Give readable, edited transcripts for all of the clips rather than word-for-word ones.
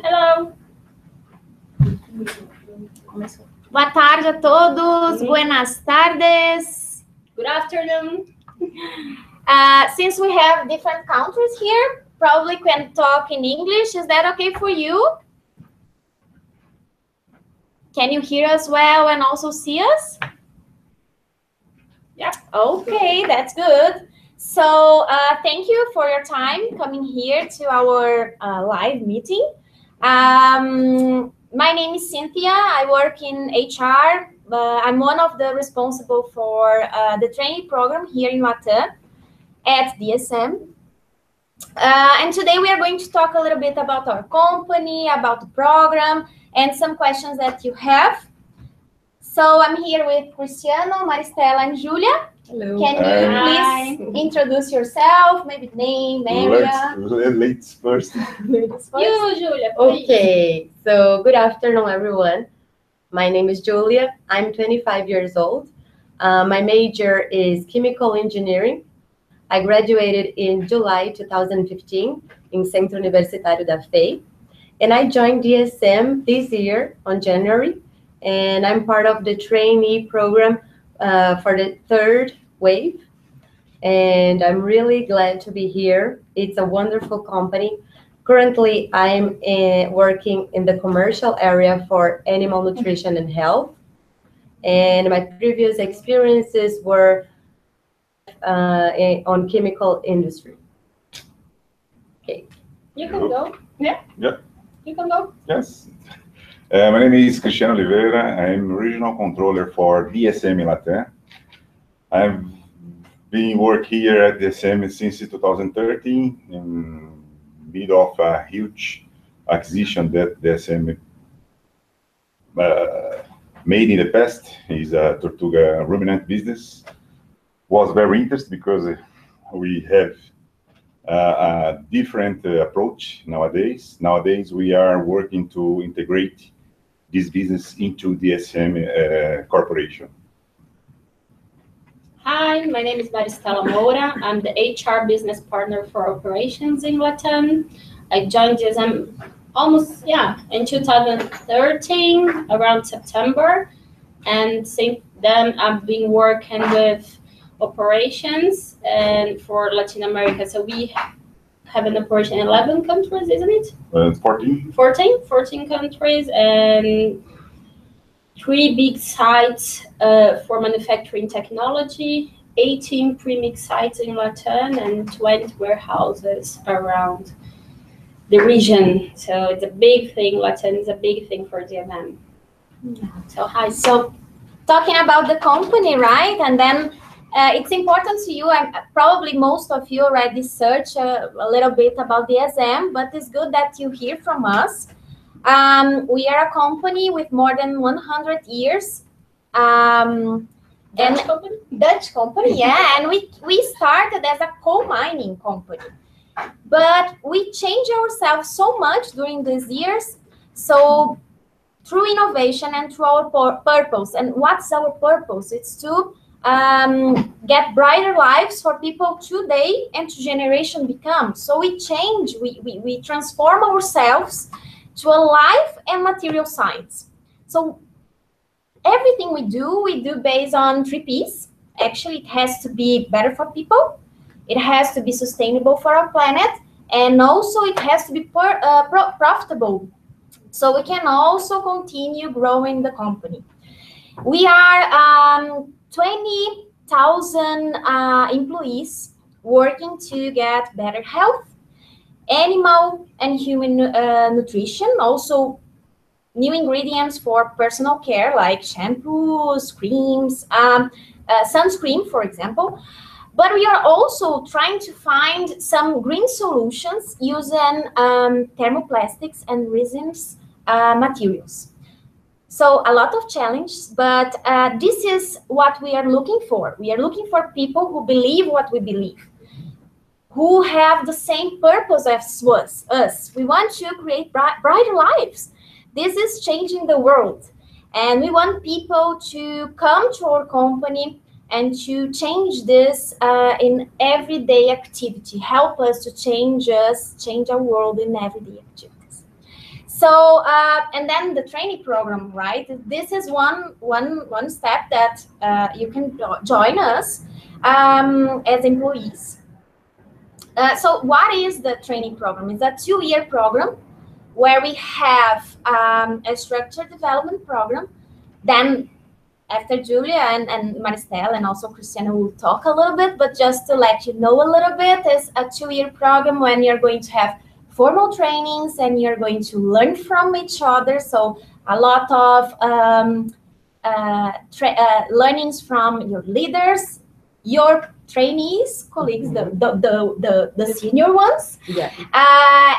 Hello. Boa tarde a todos. Buenas tardes. Good afternoon. Since we have different countries here, probably can talk in English. Is that okay for you? Can you hear us well and also see us? Yeah. Okay, that's good. So thank you for your time coming here to our live meeting. My name is Cintia. I work in HR. I'm one of the responsible for the trainee program here in Latam at DSM. And today we are going to talk a little bit about our company, about the program, and some questions that you have. So I'm here with Cristiano, Maristela, and Julia. Hello. Can you please introduce yourself, maybe name, area? Ladies first. Ladies first. You, Julia, please. Okay, so good afternoon, everyone. My name is Julia. I'm 25 years old. My major is chemical engineering. I graduated in July 2015 in Centro Universitário da FEI. And I joined DSM this year on January. And I'm part of the trainee program for the third wave. And I'm really glad to be here. It's a wonderful company. Currently, I'm working in the commercial area for animal nutrition and health. And my previous experiences were on chemical industry. Okay. You can go. Yeah. Yeah. You can go. Yes. My name is Cristiano Oliveira. I'm regional controller for DSM in Latam. I've been working here at DSM since 2013 in mid of a huge acquisition that DSM made in the past. Is a Tortuga ruminant business. Was very interesting because we have a different approach nowadays. Nowadays, we are working to integrate this business into DSM corporation. Hi, my name is Marcia. I'm the HR business partner for operations in Latam. I joined DSM almost, in 2013, around September. And since then, I've been working with operations and for Latin America. So we have an operation in 11 countries, isn't it? 14. 14 countries and 3 big sites for manufacturing technology, 18 premix sites in Latam, and 20 warehouses around the region. So it's a big thing. Latam is a big thing for DSM. So hi. So talking about the company, right? And then it's important to you, and probably most of you already search a little bit about DSM, but it's good that you hear from us. We are a company with more than 100 years. Dutch company, yeah. And we started as a coal mining company. But we changed ourselves so much during these years. So through innovation and through our purpose. And what's our purpose? It's to get brighter lives for people today and to generation become. So we change, we transform ourselves to a life and material science. So everything we do based on 3 Ps. Actually, it has to be better for people, it has to be sustainable for our planet, and also it has to be profitable. So we can also continue growing the company. We are 20,000 employees working to get better health, animal and human nutrition, also new ingredients for personal care like shampoos, creams, sunscreen, for example. But we are also trying to find some green solutions using thermoplastics and resins materials. So a lot of challenges, but this is what we are looking for. We are looking for people who believe what we believe, who have the same purpose as us. We want to create brighter lives. This is changing the world. And we want people to come to our company and to change this in everyday activity, help us to change our world in everyday activities. So, and then the trainee program, right? This is one step that you can join us as employees. So what is the training program? It's a 2-year program where we have a structured development program. Then after Julia and Marcel and also Cristiano will talk a little bit, but just to let you know a little bit, it's a 2-year program when you're going to have formal trainings and you're going to learn from each other. So a lot of learnings from your leaders, your trainees, colleagues, the senior ones,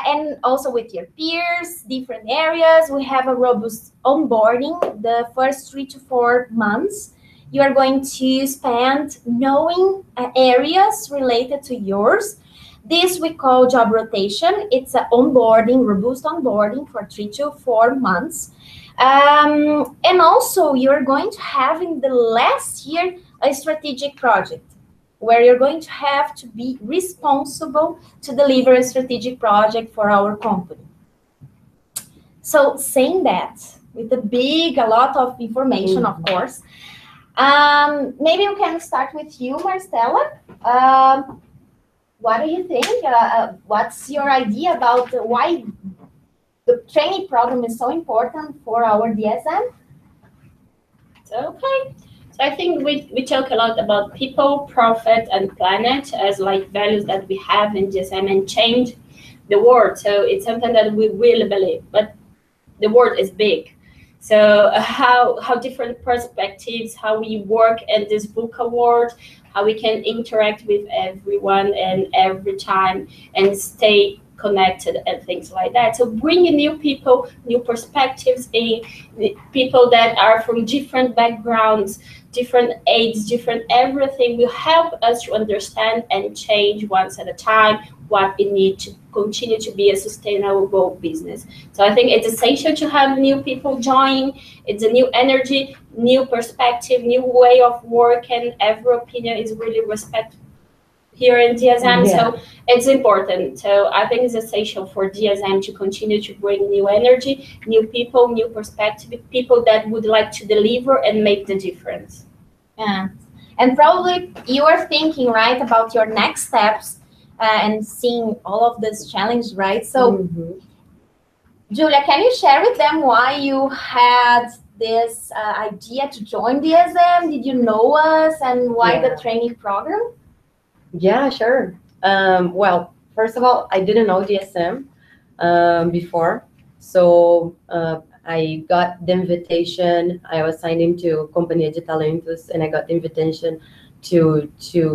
and also with your peers, different areas. We have a robust onboarding. The first 3 to 4 months, you are going to spend knowing areas related to yours. This we call job rotation. It's an onboarding, robust onboarding for 3 to 4 months. And also you're going to have in the last year a strategic project where you're going to have to be responsible to deliver a strategic project for our company. So saying that, with a lot of information, of course, maybe we can start with you, Marcela. What do you think? What's your idea about why the training program is so important for our DSM? Okay. So I think we talk a lot about people, profit, and planet as like values that we have in DSM and change the world. So it's something that we really believe, but the world is big. So how different perspectives, how we work in this book award, how we can interact with everyone and every time and stay connected and things like that. So bringing new people, new perspectives in, people that are from different backgrounds, different ages, different everything will help us to understand and change once at a time what we need to continue to be a sustainable business. So I think it's essential to have new people join. It's a new energy, new perspective, new way of work, and every opinion is really respected here in DSM. So it's important. So I think it's essential for DSM to continue to bring new energy, new people, new perspective, people that would like to deliver and make the difference. Yeah. And probably you are thinking, right, about your next steps and seeing all of this challenge, right? So Julia, can you share with them why you had this idea to join DSM? Did you know us, and why the training program? Yeah, sure. Well, first of all, I didn't know DSM before. So I got the invitation. I was signed into Companhia de Talentos, and I got the invitation to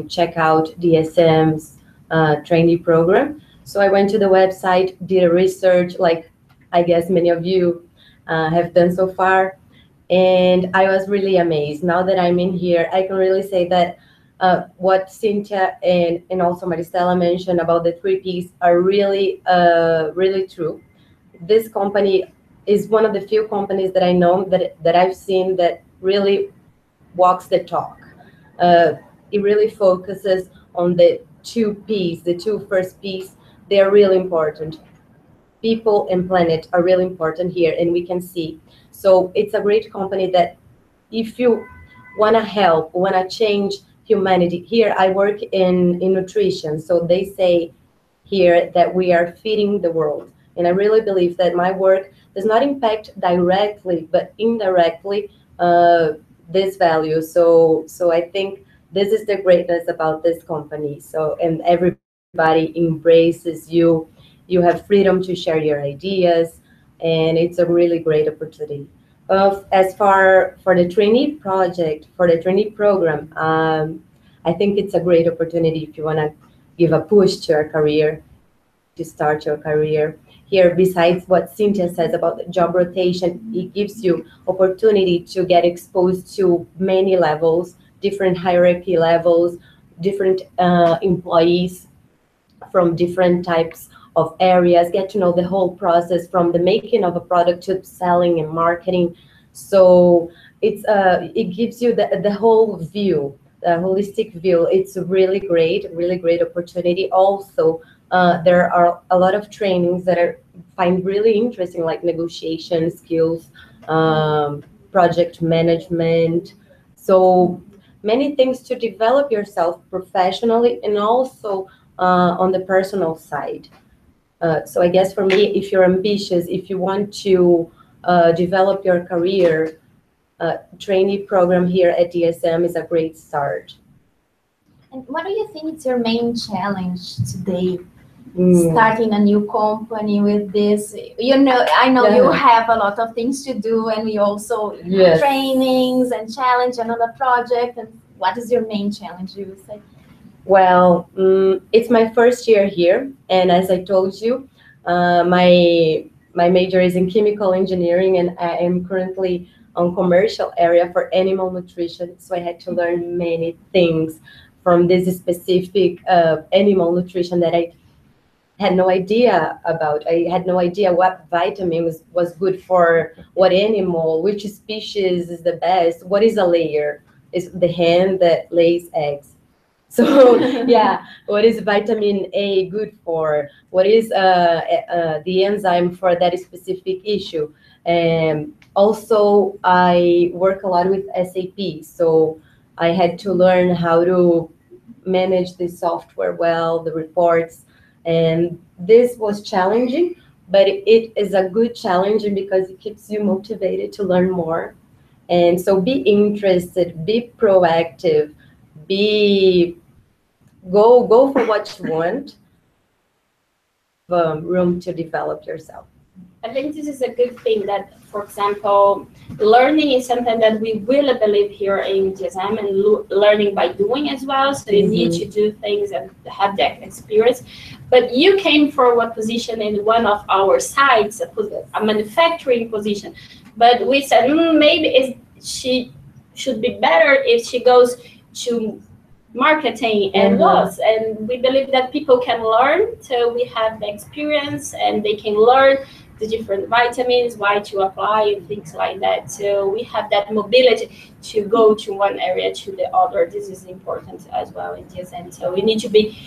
check out DSM's trainee program. So I went to the website, did a research, like I guess many of you have done so far. And I was really amazed. Now that I'm in here, I can really say that what Cintia and also Maricela mentioned about the 3 Ps are really, really true. This company is one of the few companies that I know that I've seen that really walks the talk. It really focuses on the 2 Ps, the 2 first Ps. They are really important. People and planet are really important here, and we can see. So it's a great company that if you want to help, want to change humanity. Here I work in nutrition, so they say here that we are feeding the world, and I really believe that my work does not impact directly but indirectly this value. So I think this is the greatness about this company. So, and everybody embraces you. You have freedom to share your ideas, and it's a really great opportunity. As for the trainee project, for the trainee program, I think it's a great opportunity if you want to give a push to your career, to start your career. Here, besides what Cintia says about the job rotation, it gives you opportunity to get exposed to many levels, different hierarchy levels, different employees from different types of areas, get to know the whole process from the making of a product to selling and marketing. So it gives you the whole view holistic view, it's a really great opportunity. Also, there are a lot of trainings that I find really interesting, like negotiation skills, project management. So many things to develop yourself professionally and also on the personal side. So I guess for me, if you're ambitious, if you want to develop your career, trainee program here at DSM is a great start. And what do you think is your main challenge today? Starting a new company with this, I know you have a lot of things to do, and we also trainings and challenge another project. And what is your main challenge, you would say? Well, it's my first year here, and as I told you, my major is in chemical engineering, and I am currently on commercial area for animal nutrition. So I had to learn many things from this specific animal nutrition that I had no idea about. I had no idea what vitamin was good for what animal, which species is the best, what is a layer, is the hen that lays eggs. So what is vitamin A good for? What is the enzyme for that specific issue? And also I work a lot with SAP, so I had to learn how to manage the software well, the reports. And this was challenging, but it is a good challenge because it keeps you motivated to learn more. And so be interested, be proactive, go for what you want, room to develop yourself. I think this is a good thing that, for example, learning is something that we really believe here in DSM, and learning by doing as well. So you need to do things and have that experience. But you came for a position in one of our sites, a manufacturing position. But we said maybe she should be better if she goes to marketing and loss. And we believe that people can learn. So we have the experience and they can learn the different vitamins, why to apply, and things like that. So we have that mobility to go to one area to the other. This is important as well in DSM. So we need to be,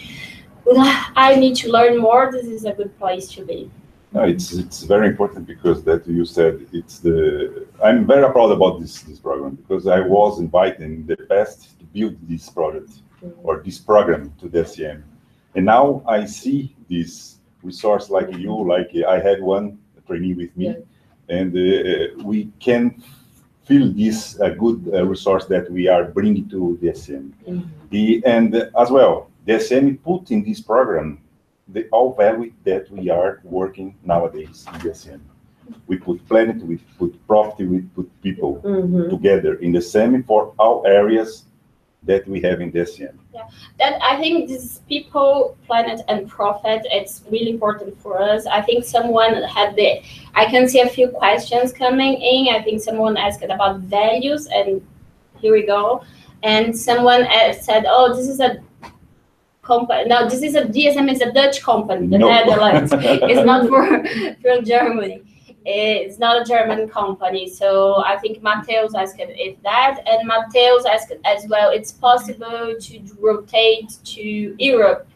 I need to learn more. This is a good place to be. No, it's very important because that you said I'm very proud about this program because I was invited in the past to build this project or this program to DSM, and now I see this resource like you, like I had one trainee with me, and we can feel this good resource that we are bringing to DSM. And as well, DSM put in this program all value that we are working nowadays in DSM. We put planet, we put profit, we put people together in the same for all areas that we have in DSM. Yeah, that I think this people, planet, and profit, it's really important for us. I think someone had I can see a few questions coming in. I think someone asked about values, and here we go. And someone said, oh, this is a company. No, this is DSM is a Dutch company, the Netherlands. It's not from Germany. It's not a German company. So I think Mateus asked if that, and Mateus asked as well, it's possible to rotate to Europe.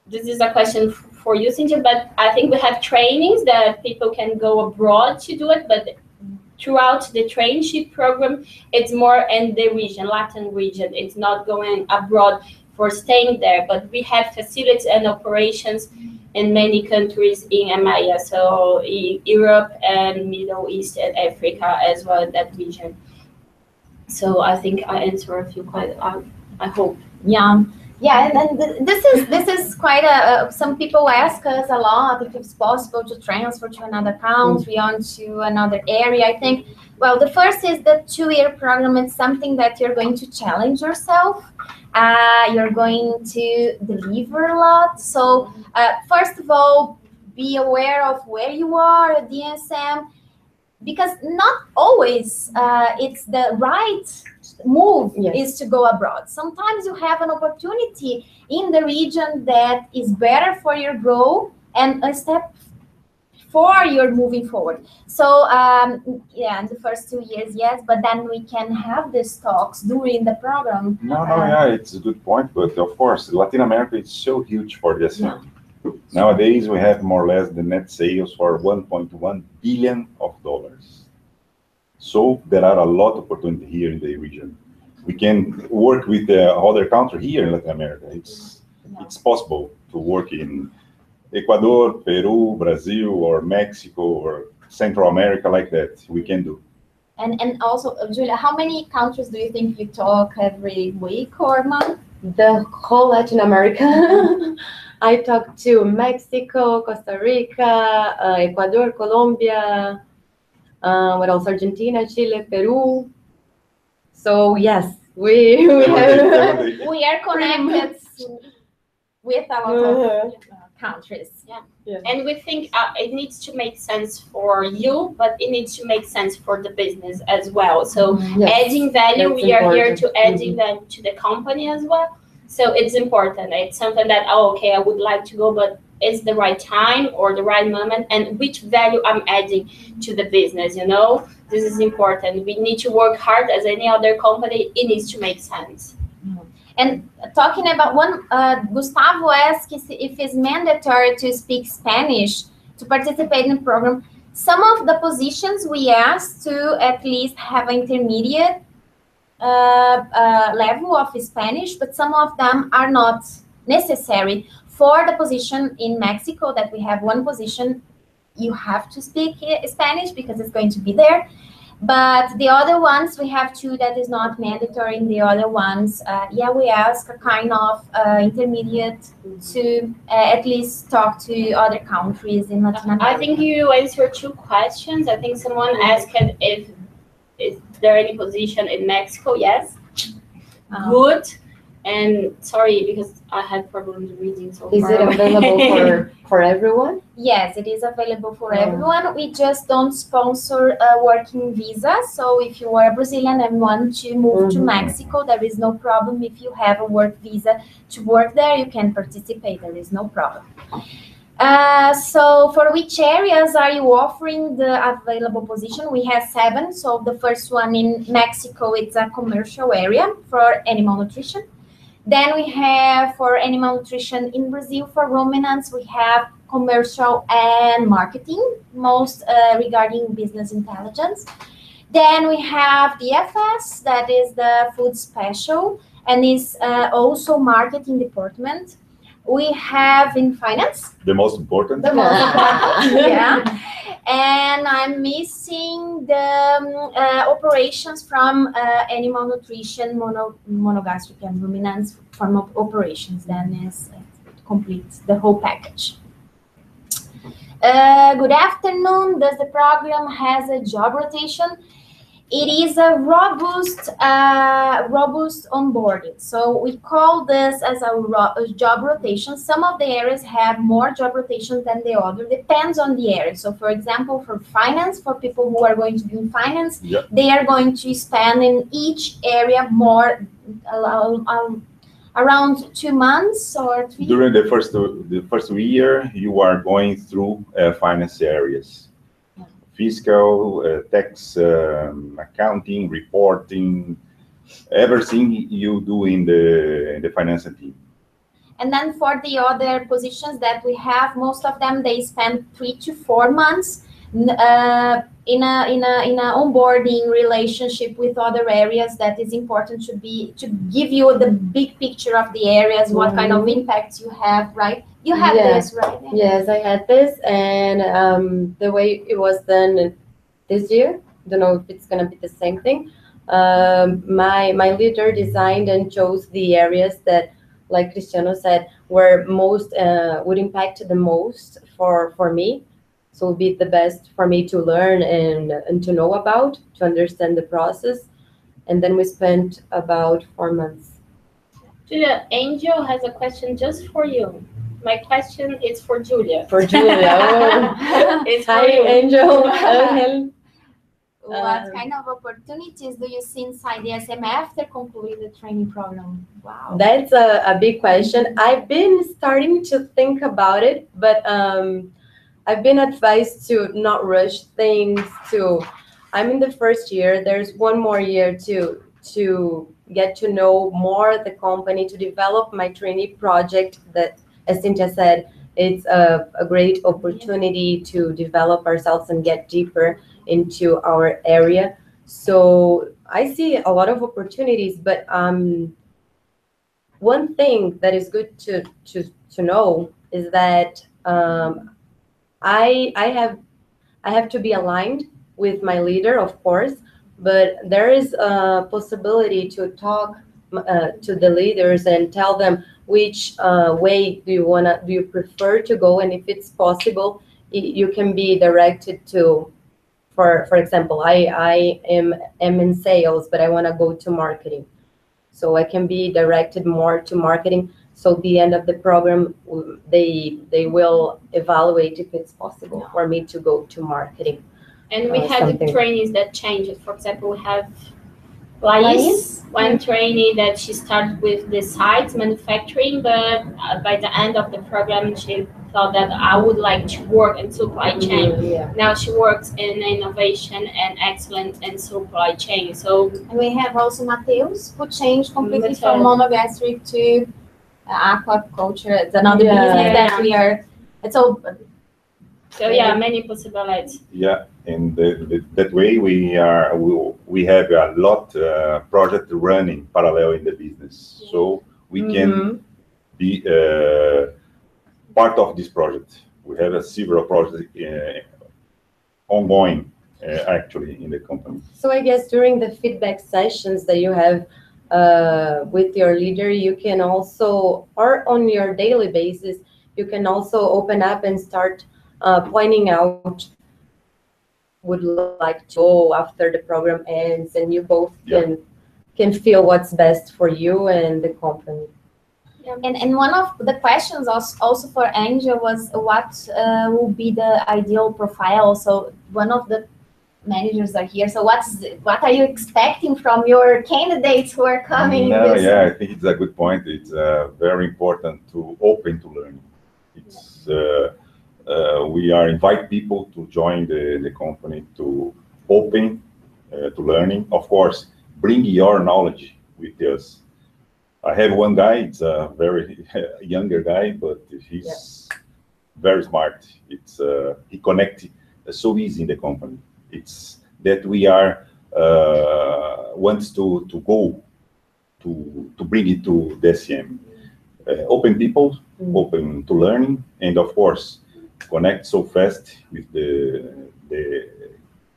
This is a question for you, Cintia, but I think we have trainings that people can go abroad to do it, but throughout the traineeship program, it's more in the region, Latin region. It's not going abroad for staying there, but we have facilities and operations in many countries in EMEA, so Europe and Middle East and Africa as well in that region. So I think I answered a few questions. I hope. Yeah, and this is quite some people ask us a lot if it's possible to transfer to another country, onto another area. I think, well, the first is the 2-year program. It's something that you're going to challenge yourself. You're going to deliver a lot. So first of all, be aware of where you are at DSM, because not always it's the right move is to go abroad. Sometimes you have an opportunity in the region that is better for your growth, and a step before you're moving forward. So yeah, in the first 2 years, yes, but then we can have these talks during the program. No, yeah, it's a good point, but of course, Latin America is so huge for this. Yeah. Nowadays, we have more or less the net sales for $1.1 billion. So there are a lot of opportunity here in the region. We can work with other countries here in Latin America. It's possible to work in Ecuador, Peru, Brazil, or Mexico, or Central America like that. We can do. And also, Julia, how many countries do you think you talk every week or month? The whole Latin America. I talk to Mexico, Costa Rica, Ecuador, Colombia, what else? Argentina, Chile, Peru. So yes, we have. We are connected with a lot of countries. Yeah. And we think it needs to make sense for you, but it needs to make sense for the business as well. So adding value, we are here to adding value to the company as well. So it's important. It's something that, okay, I would like to go, but it's the right time or the right moment, and which value I'm adding to the business, This is important. We need to work hard as any other company. It needs to make sense. And talking about Gustavo asked if it's mandatory to speak Spanish to participate in the program. Some of the positions we asked to at least have an intermediate level of Spanish, but some of them are not necessary. For the position in Mexico that we have one position, you have to speak Spanish because it's going to be there. But the other ones, we have two that is not mandatory. And the other ones, we ask a kind of intermediate to at least talk to other countries in Latin America. I think you answered two questions. I think someone asked if is there any position in Mexico? Yes. Good. And sorry, because I had problems reading so far. Is it available for everyone? Yes, it is available for everyone. We just don't sponsor a working visa. So if you are Brazilian and want to move to Mexico, there is no problem. If you have a work visa to work there, you can participate. There is no problem. So for which areas are you offering the available position? We have 7. So the first one in Mexico, it's a commercial area for animal nutrition. Then we have for animal nutrition in Brazil, for ruminants, we have commercial and marketing, most regarding business intelligence. Then we have the FS, that is the food special, and is also marketing department. We have in finance. The most important. The most important, yeah. And I'm missing the operations from animal nutrition, monogastric and ruminants from operations. Then is completes the whole package. Good afternoon. Does the program has a job rotation? It is a robust onboarding. So we call this as a job rotation. Some of the areas have more job rotations than the other. Depends on the area. So for example, for finance, for people who are going to be in finance, they are going to spend in each area more around 2 months or 3. During the first year, you are going through finance areas. Fiscal, tax, accounting, reporting, everything you do in the financial team. And then for the other positions that we have, most of them, they spend 3 to 4 months in a onboarding relationship with other areas. That is important to give you the big picture of the areas, what kind of impacts you have, right? You have this, right? Yes, I had this, and the way it was done this year, don't know if it's gonna be the same thing. My leader designed and chose the areas that, like Cristiano said, were most would impact the most for me. So it would be the best for me to learn and to know about, to understand the process. And then we spent about 4 months. Julia, Angel has a question just for you. My question is for Julia. For Julia. Oh. It's Hi, for you. Angel. What kind of opportunities do you see inside DSM after concluding the training program? Wow. That's a big question. I've been starting to think about it, but I've been advised to not rush things. I'm in the first year. There's one more year to get to know more the company, to develop my trainee project that, as Cintia said, it's a great opportunity to develop ourselves and get deeper into our area. So I see a lot of opportunities, but one thing that is good to know is that I have to be aligned with my leader, of course, but there is a possibility to talk to the leaders and tell them which way do you prefer to go, and if it's possible, you can be directed to. For example, I am in sales, but I want to go to marketing, so I can be directed more to marketing. So at the end of the program, they will evaluate if it's possible for me to go to marketing. And we had the trainees that changed. For example, we have Lais, one trainee that she started with the sites manufacturing, but by the end of the program, she thought that I would like to work in supply chain. Now she works in innovation and excellence in supply chain. So and we have also Mateus, who changed completely from monogastric to aquaculture. It's another business that we are. It's all. So yeah, many possibilities. Yeah, and that way we have a lot project running parallel in the business, so we can be part of this project. We have several projects ongoing actually in the company. So I guess during the feedback sessions that you have with your leader, you can also, or on your daily basis, you can also open up and start pointing out would like to go after the program ends, and you both can feel what's best for you and the company. And one of the questions also for Angel was what will be the ideal profile. So one of the managers are here. So what are you expecting from your candidates who are coming? I think it's a good point. It's very important to open to learning. It's we are invite people to join the company to open to learning. Of course, bring your knowledge with us. I have one guy, it's a very younger guy, but he's very smart. It's he connects so easy in the company. It's that we are wants to go to bring it to DSM. Open people, open to learning, and of course, connect so fast with the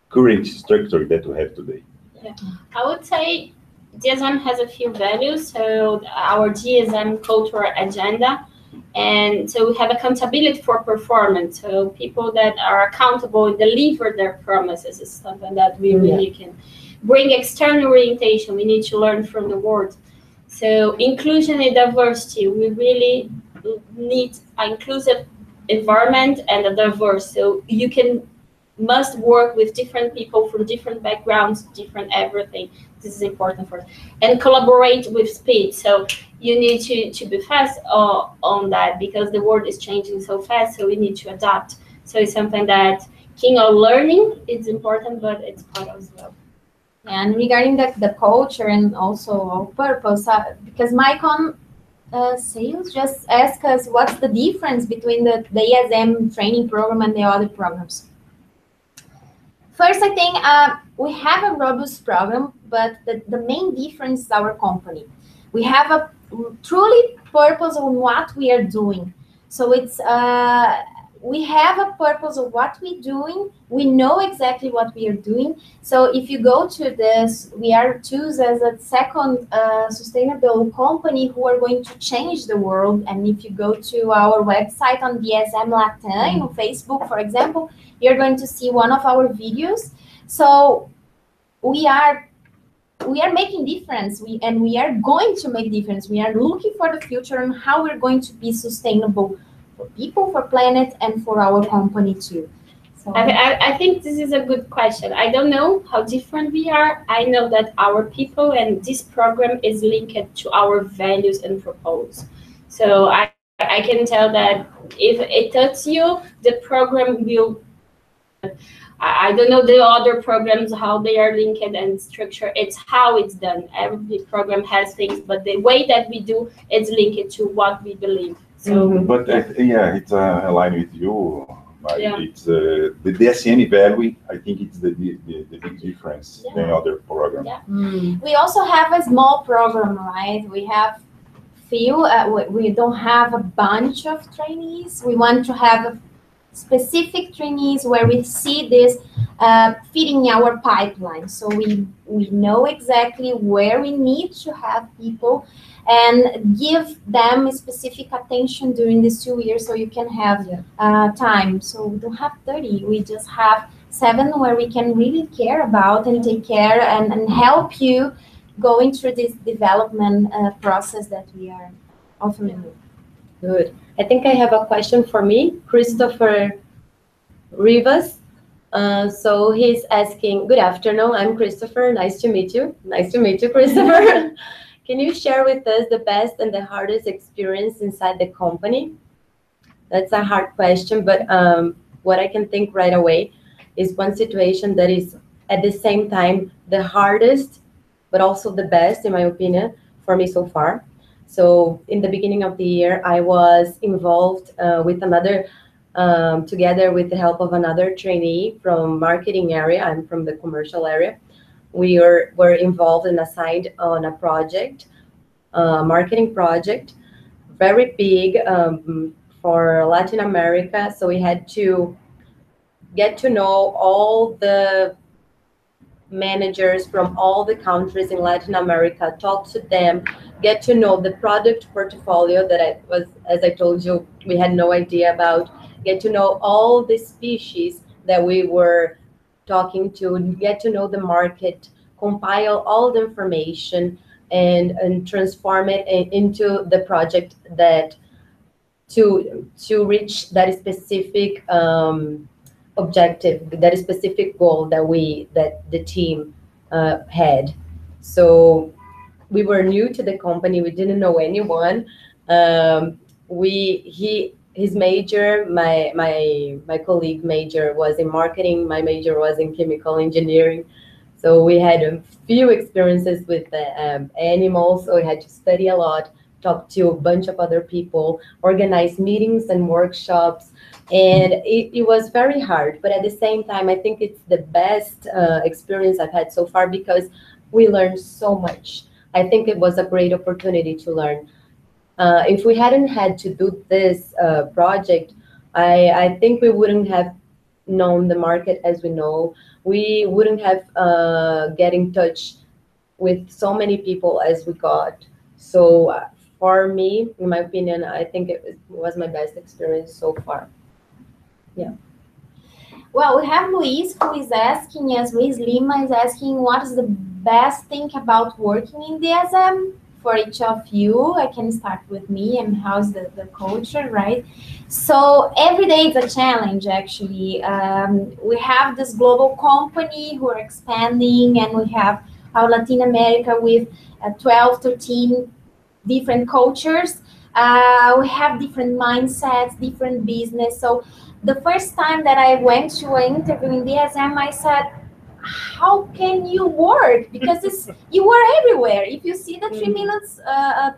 current structure that we have today. Yeah. I would say DSM has a few values. So our DSM cultural agenda, and so we have accountability for performance. So people that are accountable and deliver their promises is something that we really can bring. External orientation, we need to learn from the world. So inclusion and diversity, we really need an inclusive environment and a diverse. So you must work with different people from different backgrounds, different everything. This is important for us. And collaborate with speed. So you need to be fast on that, because the world is changing so fast, so we need to adapt. So it's something that keen on learning is important, but it's part as well. And regarding the culture and also our purpose, because Mycon sales just ask us what's the difference between the DSM training program and the other programs. First, I think we have a robust program, but the main difference is our company. We have a truly purpose on what we are doing. So it's we have a purpose of what we're doing. We know exactly what we are doing. So if you go to this, we are chosen as a second sustainable company who are going to change the world. And if you go to our website on DSM Latam on Facebook, for example, you're going to see one of our videos. So we are making difference, and we are going to make difference. We are looking for the future and how we're going to be sustainable for people, for planet, and for our company too. So I think this is a good question. I don't know how different we are. I know that our people and this program is linked to our values and purpose. So I I can tell that if it touches you, the program will. I don't know the other programs, how they are linked and structured. It's how it's done. Every program has things, but the way that we do, it's linked to what we believe. So, but yeah, it's aligned with you. Yeah. It's the DSM value. I think it's the big difference than other programs. Yeah. We also have a small program, right? We have few. We don't have a bunch of trainees. We want to have a specific trainees where we see this fitting our pipeline. So we know exactly where we need to have people and give them specific attention during these 2 years so you can have time. So we don't have 30, we just have 7 where we can really care about and take care and help you going through this development process that we are offering you. Good. I think I have a question for me, Christopher Rivas. So he's asking, good afternoon, I'm Christopher, nice to meet you. Nice to meet you, Christopher. Can you share with us the best and the hardest experience inside the company? That's a hard question, but what I can think right away is one situation that is at the same time the hardest, but also the best, in my opinion, for me so far. So in the beginning of the year, I was involved with another, together with the help of another trainee from marketing area. I'm from the commercial area. We were involved and assigned on a project, marketing project, very big for Latin America. So we had to get to know all the managers from all the countries in Latin America, talk to them, get to know the product portfolio that as I told you, we had no idea about, get to know all the species that we were talking to, get to know the market, compile all the information and transform it into the project that to reach that specific objective, that specific goal that the team had. So we were new to the company, we didn't know anyone. His major, my colleague major was in marketing, my major was in chemical engineering. So we had a few experiences with animals, so we had to study a lot, talk to a bunch of other people, organize meetings and workshops, and it was very hard. But at the same time, I think it's the best experience I've had so far because we learned so much. I think it was a great opportunity to learn. If we hadn't had to do this project, I think we wouldn't have known the market as we know. We wouldn't have get in touch with so many people as we got. So for me, in my opinion, I think it was my best experience so far. Yeah. Well, we have Luis who is asking, yes, Luis Lima is asking, what is the best thing about working in DSM? For each of you, I can start with me and how's the culture, right? So every day is a challenge, actually. We have this global company who are expanding, and we have our Latin America with 12, 13 different cultures. We have different mindsets, different business. So the first time that I went to an interview in DSM, I said, how can you work? Because you are everywhere. If you see the 3 minutes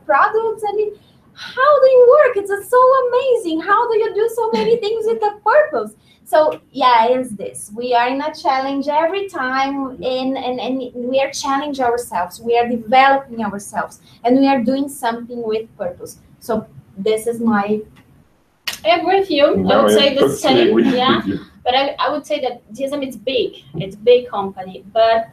products, I mean, how do you work? It's so amazing. How do you do so many things with a purpose? So yeah, it's this. We are in a challenge every time, and we are challenging ourselves. We are developing ourselves, and we are doing something with purpose. So this is my... I agree with you. I would say the same. Yeah. You. But I would say that DSM is big. It's a big company, but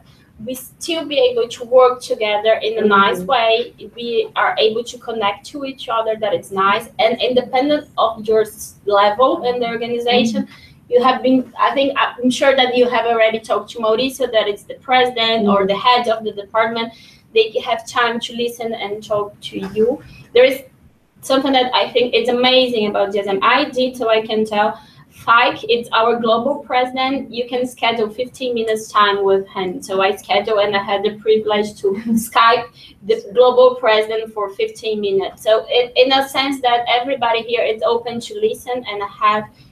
we still be able to work together in a nice way. We are able to connect to each other. That it's nice and independent of your level in the organization. You have been. I'm sure that you have already talked to Mauricio, that it's the president or the head of the department. They have time to listen and talk to you. There is something that I think is amazing about DSM. I did, so I can tell. Fike, it's our global president. You can schedule 15 minutes time with him. So I schedule, and I had the privilege to Skype the global president for 15 minutes. So in a sense that everybody here is open to listen and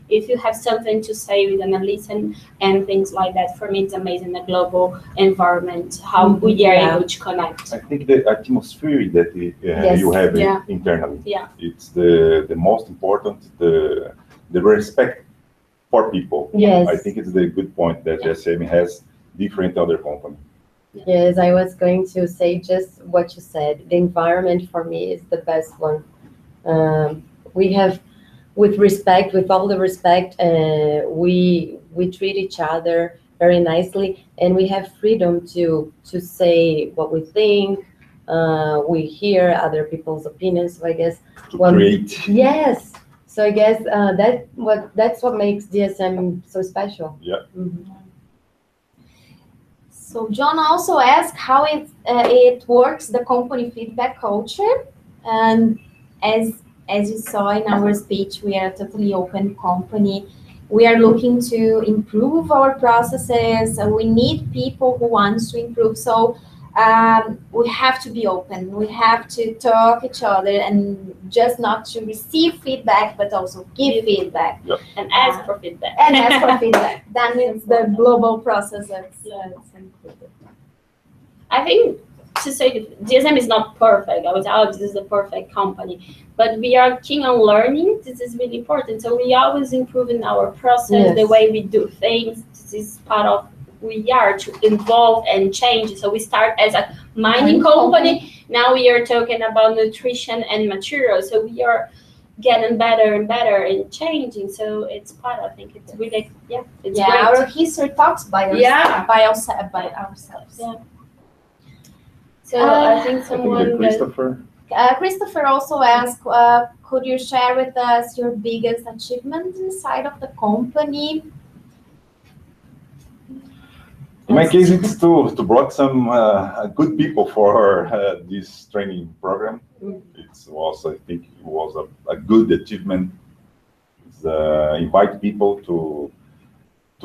if you have something to say, we're gonna listen and things like that. For me, it's amazing, the global environment, how we are able to connect. I think the atmosphere that you have internally, it's the most important, the respect for people. Yes. I think it's the good point that DSM has different other company. Yes, I was going to say just what you said. The environment for me is the best one. We have, with respect, with all the respect, we treat each other very nicely, and we have freedom to say what we think. We hear other people's opinions. So I guess Create. Yes. So I guess that's what makes DSM so special. Yeah. Mm-hmm. So John also asked how it works, the company feedback culture. And as you saw in our speech, we are a totally open company. We are looking to improve our processes. We need people who want to improve. So we have to be open. We have to talk each other, and just not to receive feedback, but also give feedback. Yep. And ask for feedback. And ask for feedback. That means the global process that's included. I think to say DSM is not perfect. I would say, this is the perfect company. But we are keen on learning. This is really important. So we always improving our process, the way we do things. This is part of we are to involve and change. So we start as a mining company. Now we are talking about nutrition and materials. So we are getting better and better and changing. So it's part, I think it's really, it's great. Our history talks by ourselves. Yeah. So I think someone... Christopher also asked, could you share with us your biggest achievement inside of the company? In my case, it's to block some good people for this training program. It was, I think, it was a good achievement. It's, invite people to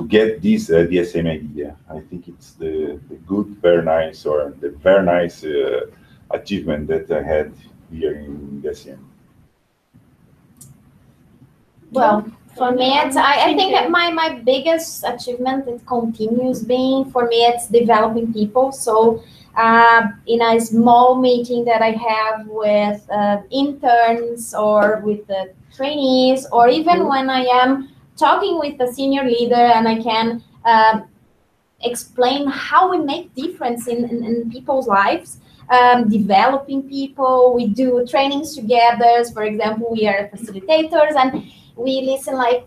get this DSM idea. I think it's the good, very nice, or the very nice achievement that I had here in DSM. Well, for me, I think that my biggest achievement, it continues being, for me, it's developing people. So in a small meeting that I have with interns or with the trainees, or even when I am talking with a senior leader and I can explain how we make difference in people's lives, developing people, we do trainings together. For example, we are facilitators and we listen, like,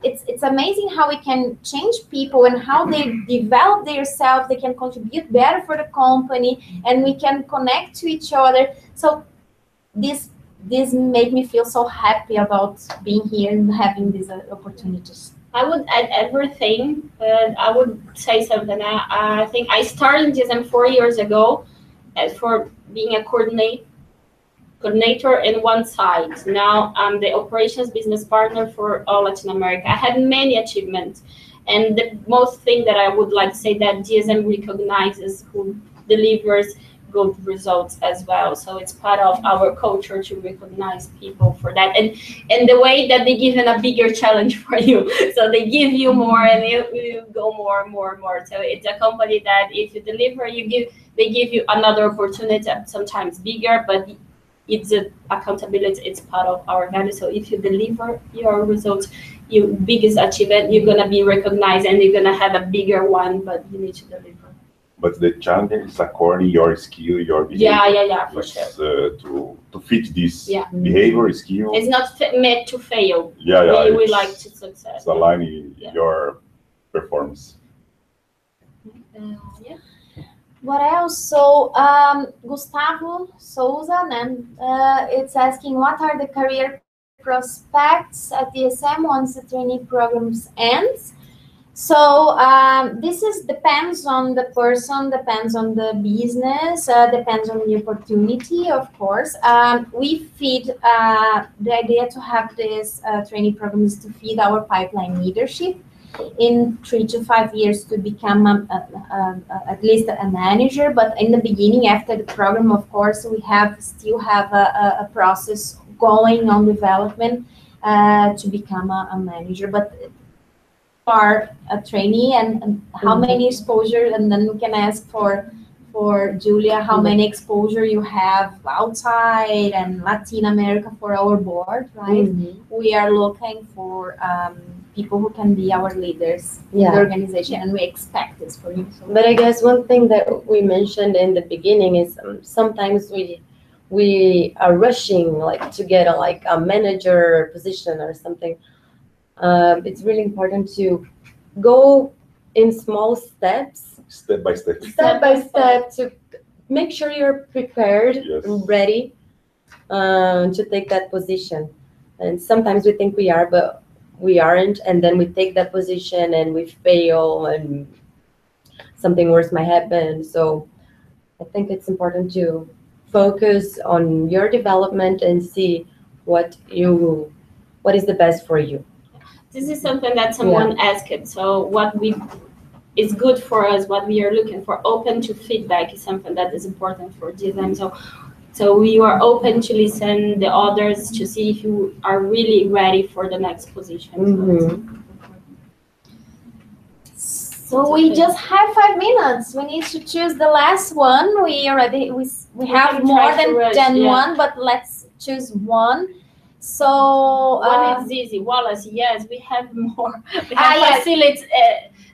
it's amazing how we can change people and how they develop themselves. They can contribute better for the company, and we can connect to each other. So this made me feel so happy about being here and having these opportunities. I would add everything, but I would say something. I think I started DSM 4 years ago as for being a coordinator in one side. Now I'm the operations business partner for all Latin America. I had many achievements, and the most thing that I would like to say that DSM recognizes who delivers good results as well. So it's part of our culture to recognize people for that, and the way that they give a bigger challenge for you. So they give you more, and you go more. So it's a company that if you deliver, they give you another opportunity, sometimes bigger, but it's accountability. It's part of our value. So if you deliver your results, your biggest achievement, you're gonna be recognized, and you're gonna have a bigger one. But you need to deliver. But the challenge is according your skill, your behavior. Yeah, for sure. To fit this behavior, skill. It's not meant to fail. We like to success. It's aligning your performance. What else? So Gustavo Souza, it's asking, what are the career prospects at DSM once the trainee programs ends? So this depends on the person, depends on the business, depends on the opportunity, of course. We feed the idea to have this trainee program is to feed our pipeline leadership in 3 to 5 years to become at least a manager. But in the beginning, after the program, of course, we still have a process going on development to become a manager. But are a trainee and how many exposure, and then we can ask for Julia how many exposure you have outside and Latin America for our board, right? We are looking for people who can be our leaders in the organization, and we expect this for you. So. But I guess one thing that we mentioned in the beginning is sometimes we are rushing like to get a manager position or something. It's really important to go in small steps, step by step, to make sure you're prepared and ready to take that position. And sometimes we think we are, but we aren't, and then we take that position and we fail and something worse might happen. So I think it's important to focus on your development and see what is the best for you. This is something that someone asked. So what is good for us, what we are looking for, open to feedback is something that is important for DSM. So we are open to listen the others to see if you are really ready for the next position. So we just have 5 minutes. We need to choose the last one. We have more than one, but let's choose one. So one is easy. Wallace, yes, we have more. We have facilities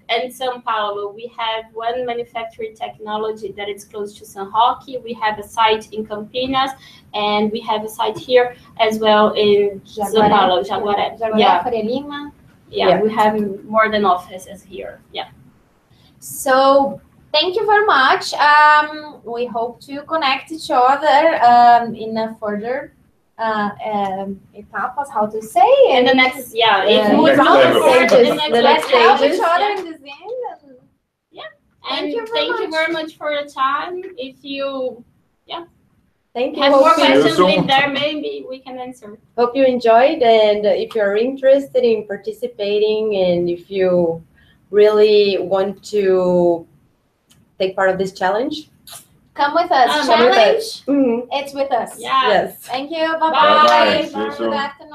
in São Paulo. We have one manufacturing technology that is close to São Roque. We have a site in Campinas, and we have a site here as well in São Paulo, Jaguaré. Faria Lima. Yeah, we have more than offices here. Yeah. So thank you very much. We hope to connect each other in a further etapas, how to say, and the next, let's help each other in this end. Thank you very much for your time. If you thank you. Have more questions in there, maybe we can answer. Hope you enjoyed, and if you're interested in participating, and if you really want to take part of this challenge, come with us. Challenge. It's with us. Yes. Thank you. Bye-bye. See you soon. Good afternoon.